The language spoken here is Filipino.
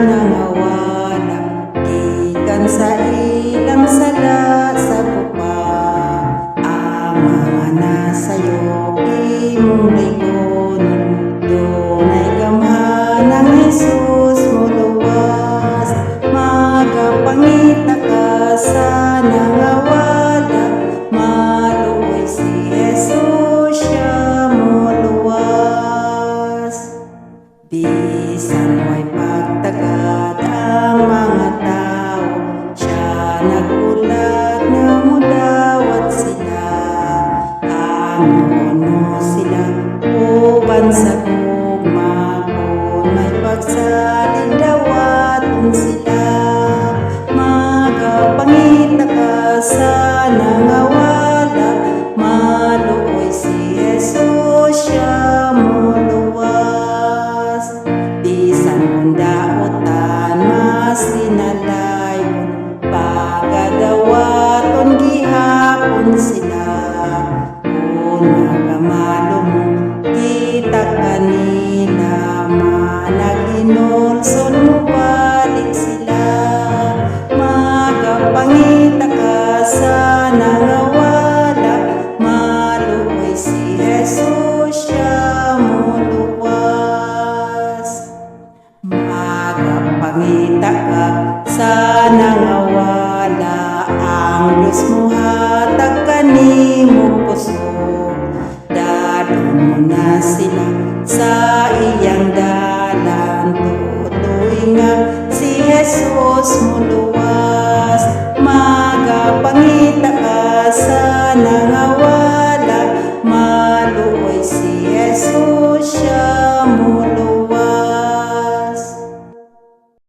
nangawala gikan sa ilang sala sa bupa. Ang mga nasayo imong ligonon, dunay gamhan ng Jesus mo luwas. Magapangita ka sa nangawala, maluoy si Jesus siya mo luwas. Bisan mo'y pagtagad ang mga tao, siya nagulat na mudawat sila. Hamuon mo sila uban sa gugma, kung may pagsalin dawaton sila. Magapangita ka sa nangawala, maluoy si Jesus siya mo luwas. Bisan kung daotan masinalayon, pagadawaton gihapon sila. Kung nagamalo mo kita kanila, managinulson mo balik sila. Magapangita ka sa nangawala, maluoy si Jesus siya mo luwas. Magapangita ka sa nangawala, ang Diyos mo hatag kanimo kusog. Dadon mo na sila sa iyang dalan, tutoy nga si Jesus mo luwas.